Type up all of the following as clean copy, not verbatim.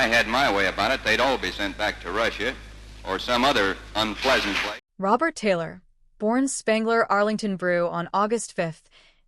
I had my way about it, they'd all be sent back to Russia or some other unpleasant place. Robert Taylor, born Spangler Arlington Brew on August 5,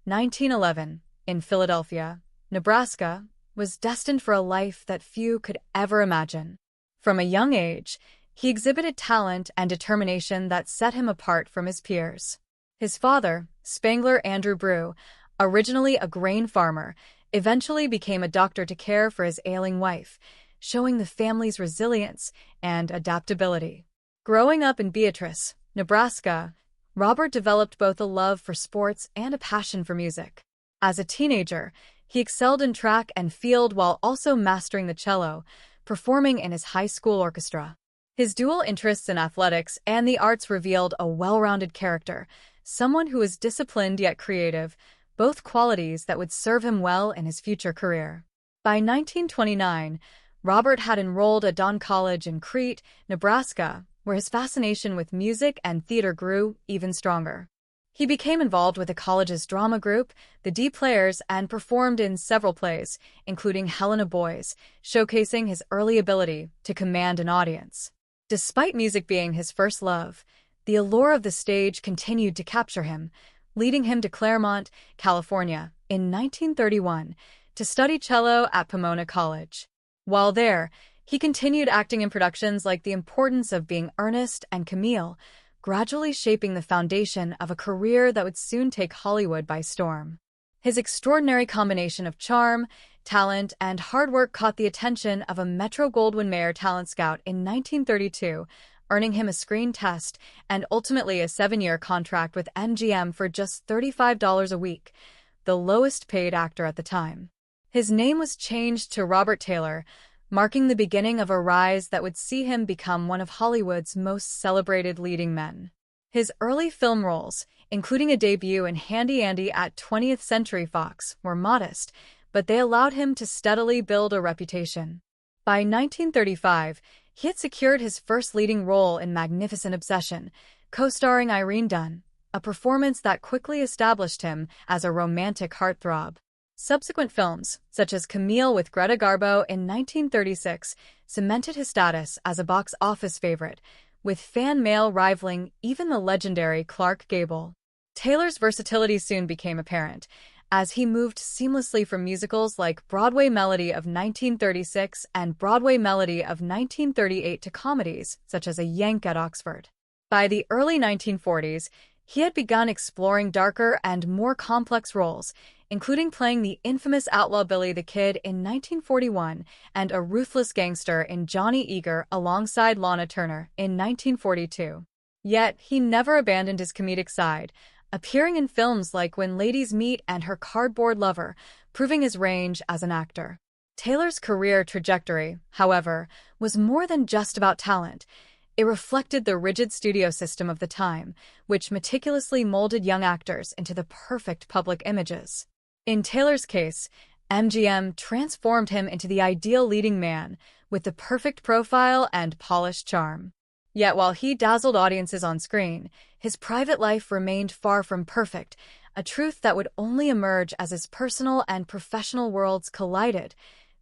1911, in Philadelphia, Nebraska, was destined for a life that few could ever imagine. From a young age, he exhibited talent and determination that set him apart from his peers. His father, Spangler Andrew Brew, originally a grain farmer, eventually became a doctor to care for his ailing wife, showing the family's resilience and adaptability. Growing up in Beatrice, Nebraska, Robert developed both a love for sports and a passion for music. As a teenager, he excelled in track and field while also mastering the cello, performing in his high school orchestra. His dual interests in athletics and the arts revealed a well-rounded character, someone who was disciplined yet creative, both qualities that would serve him well in his future career. By 1929, Robert had enrolled at Don College in Crete, Nebraska, where his fascination with music and theater grew even stronger. He became involved with the college's drama group, the D Players, and performed in several plays, including Helena Boys, showcasing his early ability to command an audience. Despite music being his first love, the allure of the stage continued to capture him, leading him to Claremont, California, in 1931 to study cello at Pomona College. While there, he continued acting in productions like The Importance of Being Earnest and Camille, gradually shaping the foundation of a career that would soon take Hollywood by storm. His extraordinary combination of charm, talent, and hard work caught the attention of a Metro-Goldwyn-Mayer talent scout in 1932, earning him a screen test and ultimately a 7-year contract with MGM for just $35 a week, the lowest-paid actor at the time. His name was changed to Robert Taylor, marking the beginning of a rise that would see him become one of Hollywood's most celebrated leading men. His early film roles, including a debut in Handy Andy at 20th Century Fox, were modest, but they allowed him to steadily build a reputation. By 1935, he had secured his first leading role in Magnificent Obsession, co-starring Irene Dunne, a performance that quickly established him as a romantic heartthrob. Subsequent films, such as Camille with Greta Garbo in 1936, cemented his status as a box office favorite, with fan mail rivaling even the legendary Clark Gable. Taylor's versatility soon became apparent, as he moved seamlessly from musicals like Broadway Melody of 1936 and Broadway Melody of 1938 to comedies, such as A Yank at Oxford. By the early 1940s, he had begun exploring darker and more complex roles, including playing the infamous outlaw Billy the Kid in 1941 and a ruthless gangster in Johnny Eager alongside Lana Turner in 1942. Yet, he never abandoned his comedic side, appearing in films like When Ladies Meet and Her Cardboard Lover, proving his range as an actor. Taylor's career trajectory, however, was more than just about talent. It reflected the rigid studio system of the time, which meticulously molded young actors into the perfect public images. In Taylor's case, MGM transformed him into the ideal leading man, with the perfect profile and polished charm. Yet while he dazzled audiences on screen, his private life remained far from perfect, a truth that would only emerge as his personal and professional worlds collided.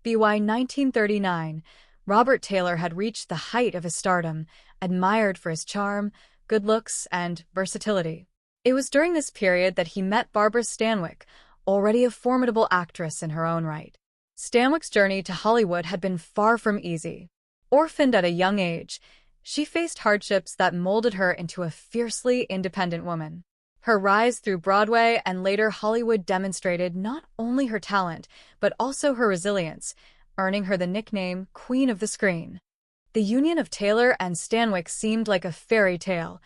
By 1939, Robert Taylor had reached the height of his stardom, admired for his charm, good looks, and versatility. It was during this period that he met Barbara Stanwyck, already a formidable actress in her own right. Stanwyck's journey to Hollywood had been far from easy. Orphaned at a young age, she faced hardships that molded her into a fiercely independent woman. Her rise through Broadway and later Hollywood demonstrated not only her talent, but also her resilience, earning her the nickname Queen of the Screen. The union of Taylor and Stanwyck seemed like a fairy tale,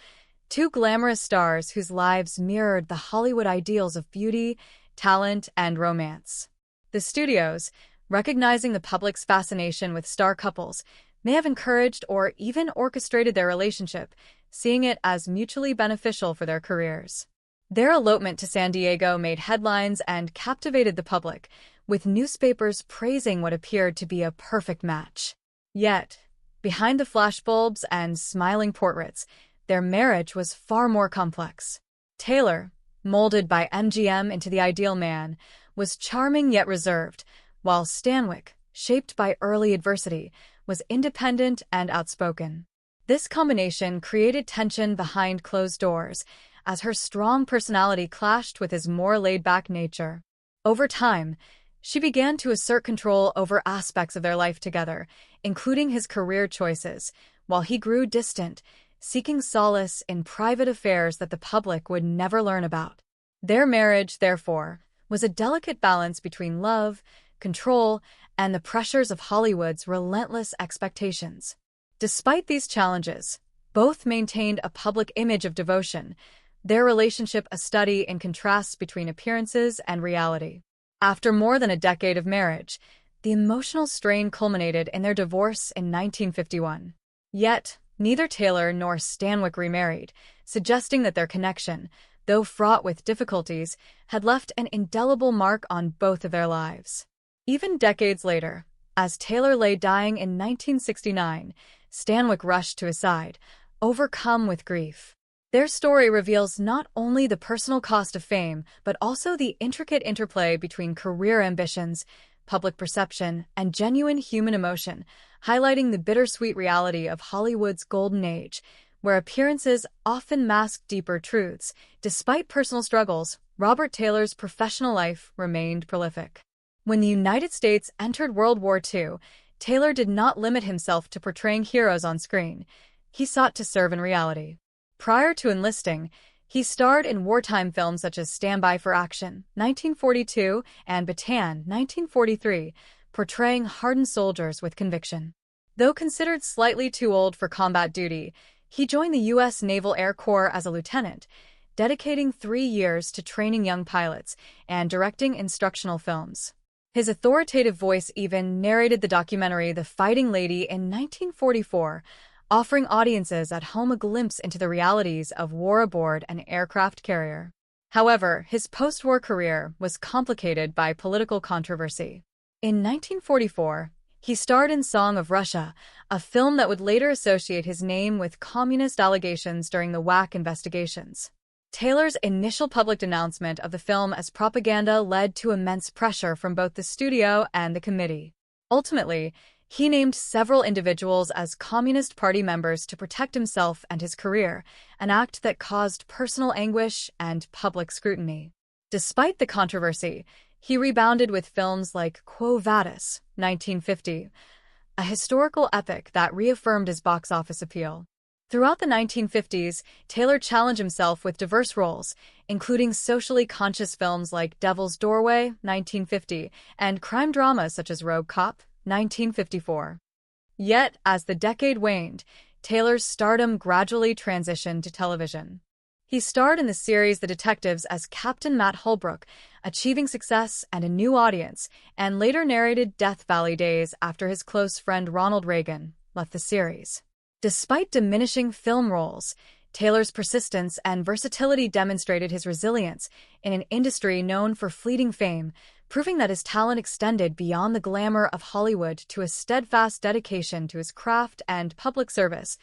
two glamorous stars whose lives mirrored the Hollywood ideals of beauty, talent, and romance. The studios, recognizing the public's fascination with star couples, may have encouraged or even orchestrated their relationship, seeing it as mutually beneficial for their careers. Their elopement to San Diego made headlines and captivated the public, with newspapers praising what appeared to be a perfect match. Yet, behind the flashbulbs and smiling portraits, their marriage was far more complex. Taylor, molded by MGM into the ideal man, was charming yet reserved, while Stanwyck, shaped by early adversity, was independent and outspoken. This combination created tension behind closed doors, as her strong personality clashed with his more laid-back nature. Over time, she began to assert control over aspects of their life together, including his career choices, while he grew distant, seeking solace in private affairs that the public would never learn about. Their marriage, therefore, was a delicate balance between love, control, and the pressures of Hollywood's relentless expectations. Despite these challenges, both maintained a public image of devotion, their relationship a study in contrasts between appearances and reality. After more than a decade of marriage, the emotional strain culminated in their divorce in 1951. Yet, neither Taylor nor Stanwyck remarried, suggesting that their connection, though fraught with difficulties, had left an indelible mark on both of their lives. Even decades later, as Taylor lay dying in 1969, Stanwyck rushed to his side, overcome with grief. Their story reveals not only the personal cost of fame, but also the intricate interplay between career ambitions, public perception, and genuine human emotion, highlighting the bittersweet reality of Hollywood's golden age, where appearances often mask deeper truths. Despite personal struggles, Robert Taylor's professional life remained prolific. When the United States entered World War II, Taylor did not limit himself to portraying heroes on screen. He sought to serve in reality. Prior to enlisting, he starred in wartime films such as Stand By for Action, 1942, and Bataan, 1943, portraying hardened soldiers with conviction. Though considered slightly too old for combat duty, he joined the U.S. Naval Air Corps as a lieutenant, dedicating 3 years to training young pilots and directing instructional films. His authoritative voice even narrated the documentary The Fighting Lady in 1944, offering audiences at home a glimpse into the realities of war aboard an aircraft carrier. However, his post-war career was complicated by political controversy. In 1944, he starred in Song of Russia, a film that would later associate his name with communist allegations during the WAC investigations. Taylor's initial public denouncement of the film as propaganda led to immense pressure from both the studio and the committee. Ultimately, he named several individuals as Communist Party members to protect himself and his career, an act that caused personal anguish and public scrutiny. Despite the controversy, he rebounded with films like Quo Vadis, 1950, a historical epic that reaffirmed his box office appeal. Throughout the 1950s, Taylor challenged himself with diverse roles, including socially conscious films like Devil's Doorway, 1950, and crime dramas such as Rogue Cop, 1954. Yet, as the decade waned, Taylor's stardom gradually transitioned to television. He starred in the series The Detectives as Captain Matt Holbrook, achieving success and a new audience, and later narrated Death Valley days after his close friend Ronald Reagan left the series. Despite diminishing film roles, Taylor's persistence and versatility demonstrated his resilience in an industry known for fleeting fame, proving that his talent extended beyond the glamour of Hollywood to a steadfast dedication to his craft and public service.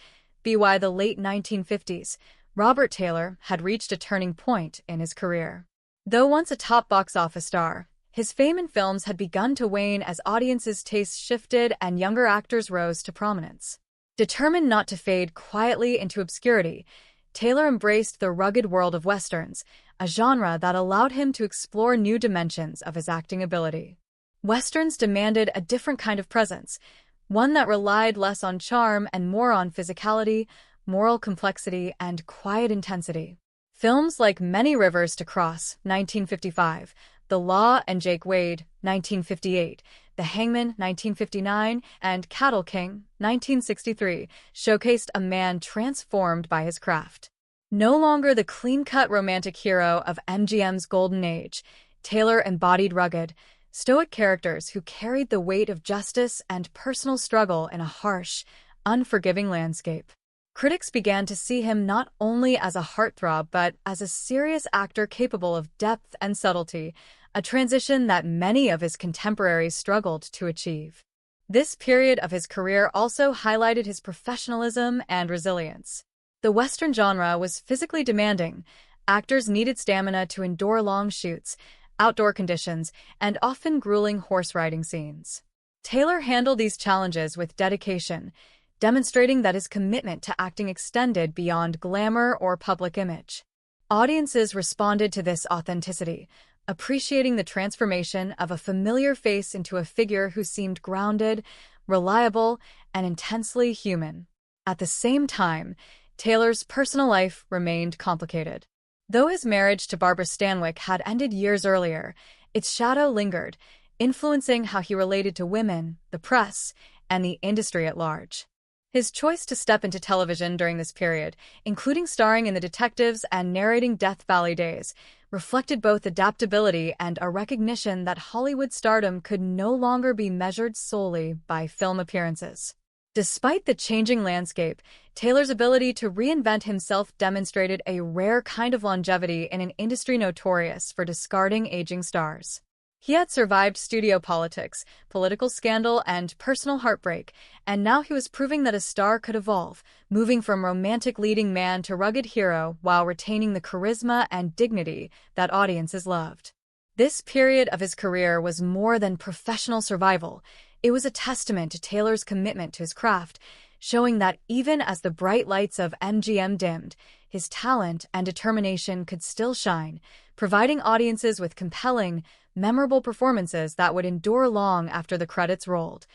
By the late 1950s, Robert Taylor had reached a turning point in his career. Though once a top box office star, his fame in films had begun to wane as audiences' tastes shifted and younger actors rose to prominence. Determined not to fade quietly into obscurity, Taylor embraced the rugged world of westerns, a genre that allowed him to explore new dimensions of his acting ability. Westerns demanded a different kind of presence, one that relied less on charm and more on physicality, moral complexity, and quiet intensity. Films like Many Rivers to Cross, 1955, The Law and Jake Wade, 1958, The Hangman, 1959, and Cattle King, 1963, showcased a man transformed by his craft. No longer the clean-cut romantic hero of MGM's golden age, Taylor embodied rugged, stoic characters who carried the weight of justice and personal struggle in a harsh, unforgiving landscape. Critics began to see him not only as a heartthrob but as a serious actor capable of depth and subtlety, a transition that many of his contemporaries struggled to achieve. This period of his career also highlighted his professionalism and resilience. The Western genre was physically demanding. Actors needed stamina to endure long shoots, outdoor conditions, and often grueling horse riding scenes. Taylor handled these challenges with dedication, demonstrating that his commitment to acting extended beyond glamour or public image. Audiences responded to this authenticity, appreciating the transformation of a familiar face into a figure who seemed grounded, reliable, and intensely human. At the same time, Taylor's personal life remained complicated. Though his marriage to Barbara Stanwyck had ended years earlier, its shadow lingered, influencing how he related to women, the press, and the industry at large. His choice to step into television during this period, including starring in The Detectives and narrating Death Valley Days, reflected both adaptability and a recognition that Hollywood stardom could no longer be measured solely by film appearances. Despite the changing landscape, Taylor's ability to reinvent himself demonstrated a rare kind of longevity in an industry notorious for discarding aging stars. He had survived studio politics, political scandal, and personal heartbreak, and now he was proving that a star could evolve, moving from romantic leading man to rugged hero while retaining the charisma and dignity that audiences loved. This period of his career was more than professional survival. It was a testament to Taylor's commitment to his craft, showing that even as the bright lights of MGM dimmed, his talent and determination could still shine, providing audiences with compelling, memorable performances that would endure long after the credits rolled.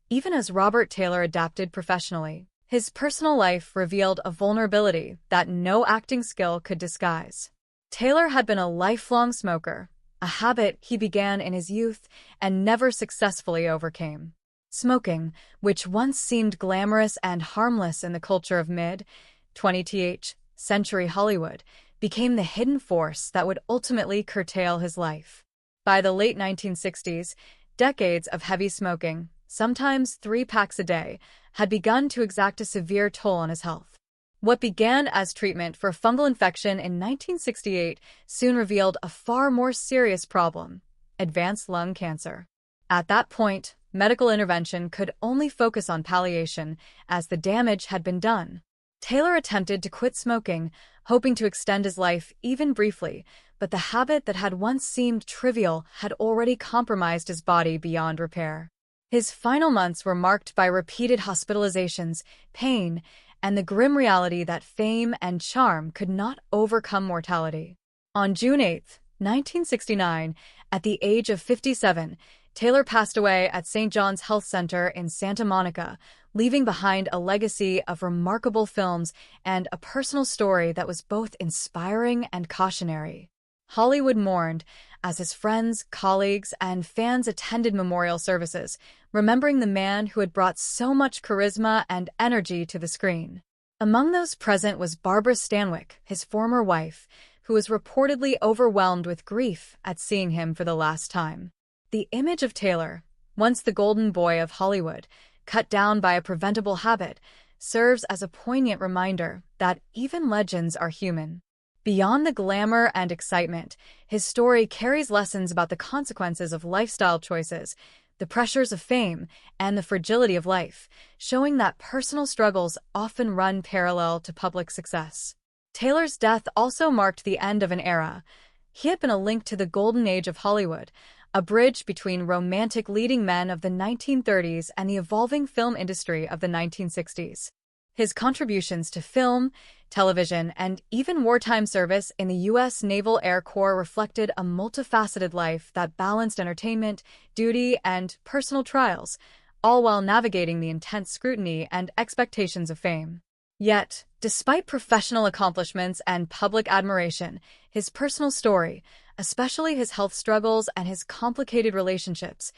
Even as Robert Taylor adapted professionally, his personal life revealed a vulnerability that no acting skill could disguise. Taylor had been a lifelong smoker, a habit he began in his youth and never successfully overcame. Smoking, which once seemed glamorous and harmless in the culture of mid-20th century Hollywood, became the hidden force that would ultimately curtail his life. By the late 1960s, decades of heavy smoking, sometimes 3 packs a day, had begun to exact a severe toll on his health. What began as treatment for fungal infection in 1968 soon revealed a far more serious problem: advanced lung cancer. At that point, medical intervention could only focus on palliation, as the damage had been done. Taylor attempted to quit smoking, hoping to extend his life even briefly, but the habit that had once seemed trivial had already compromised his body beyond repair. His final months were marked by repeated hospitalizations, pain, and the grim reality that fame and charm could not overcome mortality. On June 8, 1969, at the age of 57, Taylor passed away at St. John's Health Center in Santa Monica, leaving behind a legacy of remarkable films and a personal story that was both inspiring and cautionary. Hollywood mourned as his friends, colleagues, and fans attended memorial services, remembering the man who had brought so much charisma and energy to the screen. Among those present was Barbara Stanwyck, his former wife, who was reportedly overwhelmed with grief at seeing him for the last time. The image of Taylor, once the golden boy of Hollywood, cut down by a preventable habit, serves as a poignant reminder that even legends are human. Beyond the glamour and excitement, his story carries lessons about the consequences of lifestyle choices, the pressures of fame, and the fragility of life, showing that personal struggles often run parallel to public success. Taylor's death also marked the end of an era. He had been a link to the golden age of Hollywood, a bridge between romantic leading men of the 1930s and the evolving film industry of the 1960s. His contributions to film, television, and even wartime service in the U.S. Naval Air Corps reflected a multifaceted life that balanced entertainment, duty, and personal trials, all while navigating the intense scrutiny and expectations of fame. Yet, despite professional accomplishments and public admiration, his personal story, especially his health struggles and his complicated relationships,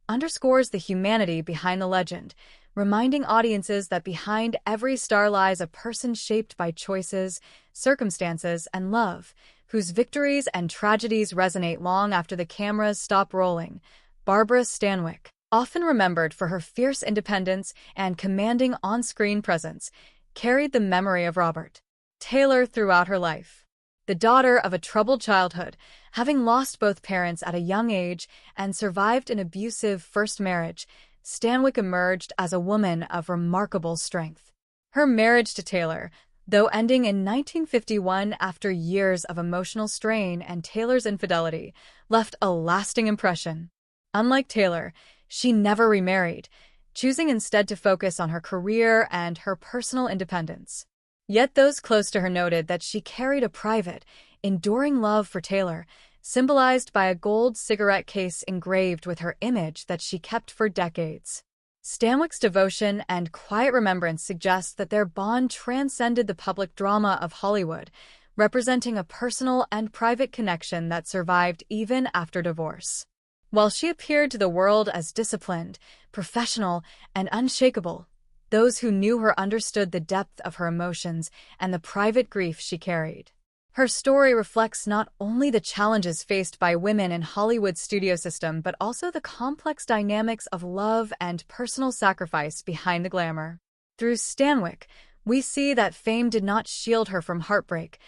underscores the humanity behind the legend, reminding audiences that behind every star lies a person shaped by choices, circumstances, and love, whose victories and tragedies resonate long after the cameras stop rolling. Barbara Stanwyck, often remembered for her fierce independence and commanding on-screen presence, carried the memory of Robert Taylor throughout her life. The daughter of a troubled childhood, having lost both parents at a young age and survived an abusive first marriage, Stanwyck emerged as a woman of remarkable strength. Her marriage to Taylor, though ending in 1951 after years of emotional strain and Taylor's infidelity, left a lasting impression. Unlike Taylor, She never remarried, choosing instead to focus on her career and her personal independence. Yet those close to her noted that she carried a private, enduring love for Taylor, symbolized by a gold cigarette case engraved with her image that she kept for decades. Stanwyck's devotion and quiet remembrance suggest that their bond transcended the public drama of Hollywood, representing a personal and private connection that survived even after divorce. While she appeared to the world as disciplined, professional, and unshakable, those who knew her understood the depth of her emotions and the private grief she carried. Her story reflects not only the challenges faced by women in Hollywood's studio system, but also the complex dynamics of love and personal sacrifice behind the glamour. Through Stanwyck, we see that fame did not shield her from heartbreak,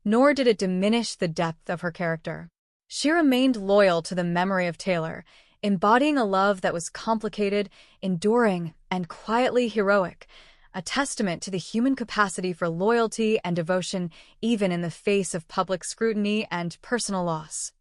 nor did it diminish the depth of her character. She remained loyal to the memory of Taylor, embodying a love that was complicated, enduring, and quietly heroic, a testament to the human capacity for loyalty and devotion even in the face of public scrutiny and personal loss.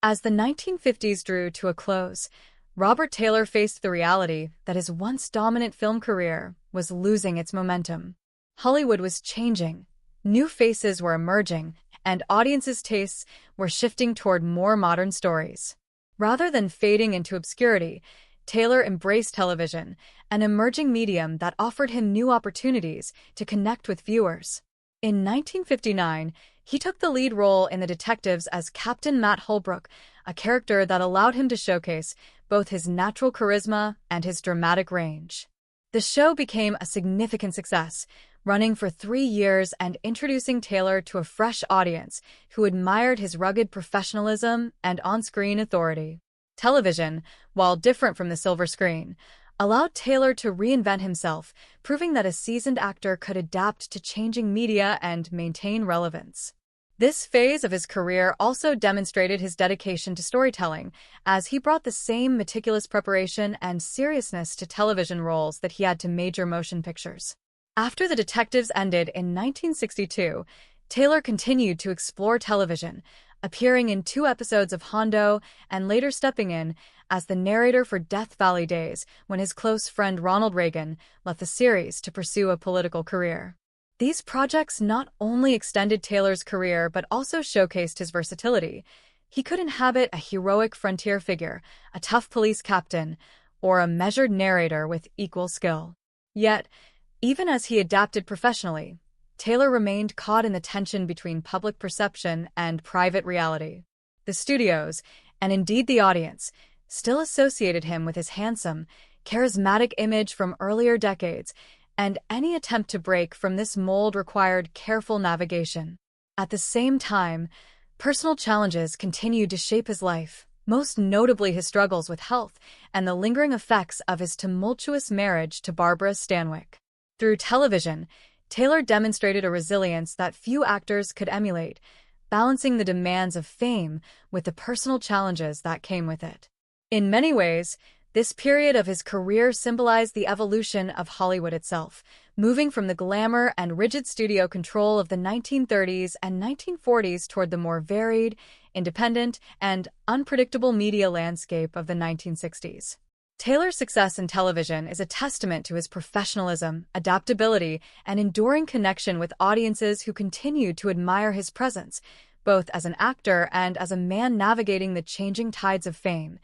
As the 1950s drew to a close, Robert Taylor faced the reality that his once dominant film career was losing its momentum. Hollywood was changing, new faces were emerging, and audiences' tastes were shifting toward more modern stories. Rather than fading into obscurity, Taylor embraced television, an emerging medium that offered him new opportunities to connect with viewers. In 1959, he took the lead role in The Detectives as Captain Matt Holbrook, a character that allowed him to showcase both his natural charisma and his dramatic range. The show became a significant success, running for 3 years and introducing Taylor to a fresh audience who admired his rugged professionalism and on-screen authority. Television, while different from the silver screen, allowed Taylor to reinvent himself, proving that a seasoned actor could adapt to changing media and maintain relevance. This phase of his career also demonstrated his dedication to storytelling, as he brought the same meticulous preparation and seriousness to television roles that he had to major motion pictures. After The Detectives ended in 1962, Taylor continued to explore television, appearing in 2 episodes of Hondo and later stepping in as the narrator for Death Valley Days when his close friend Ronald Reagan left the series to pursue a political career. These projects not only extended Taylor's career but also showcased his versatility. He could inhabit a heroic frontier figure, a tough police captain, or a measured narrator with equal skill. Yet, even as he adapted professionally, Taylor remained caught in the tension between public perception and private reality. The studios, and indeed the audience, still associated him with his handsome, charismatic image from earlier decades, and any attempt to break from this mold required careful navigation. At the same time, personal challenges continued to shape his life, most notably his struggles with health and the lingering effects of his tumultuous marriage to Barbara Stanwyck. Through television, Taylor demonstrated a resilience that few actors could emulate, balancing the demands of fame with the personal challenges that came with it. In many ways, this period of his career symbolized the evolution of Hollywood itself, moving from the glamour and rigid studio control of the 1930s and 1940s toward the more varied, independent, and unpredictable media landscape of the 1960s. Taylor's success in television is a testament to his professionalism, adaptability, and enduring connection with audiences who continue to admire his presence, both as an actor and as a man navigating the changing tides of fame.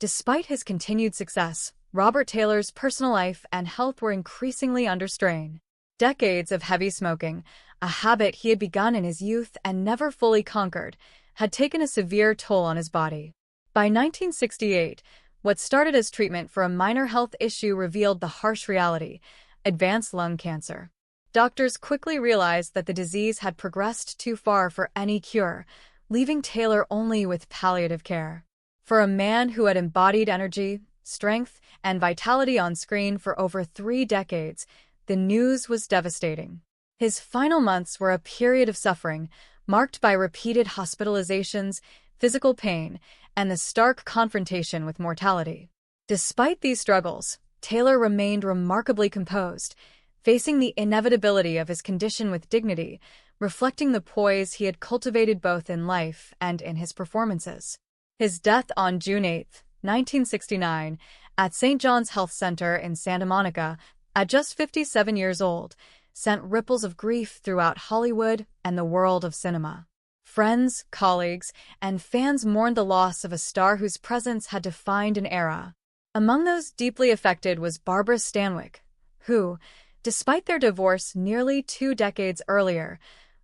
Despite his continued success, Robert Taylor's personal life and health were increasingly under strain. Decades of heavy smoking, a habit he had begun in his youth and never fully conquered, had taken a severe toll on his body. By 1968, what started as treatment for a minor health issue revealed the harsh reality: advanced lung cancer. Doctors quickly realized that the disease had progressed too far for any cure, leaving Taylor only with palliative care. For a man who had embodied energy, strength, and vitality on screen for over 3 decades, the news was devastating. His final months were a period of suffering, marked by repeated hospitalizations, physical pain, and the stark confrontation with mortality. Despite these struggles, Taylor remained remarkably composed, facing the inevitability of his condition with dignity, reflecting the poise he had cultivated both in life and in his performances. His death on June 8, 1969, at St. John's Health Center in Santa Monica at just 57 years old sent ripples of grief throughout Hollywood and the world of cinema. Friends, colleagues, and fans mourned the loss of a star whose presence had defined an era. Among those deeply affected was Barbara Stanwyck, who, despite their divorce nearly 2 decades earlier,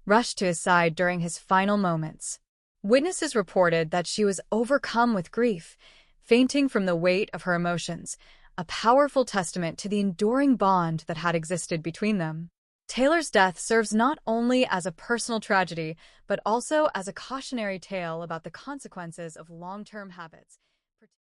rushed to his side during his final moments. Witnesses reported that she was overcome with grief, fainting from the weight of her emotions, a powerful testament to the enduring bond that had existed between them. Taylor's death serves not only as a personal tragedy, but also as a cautionary tale about the consequences of long-term habits.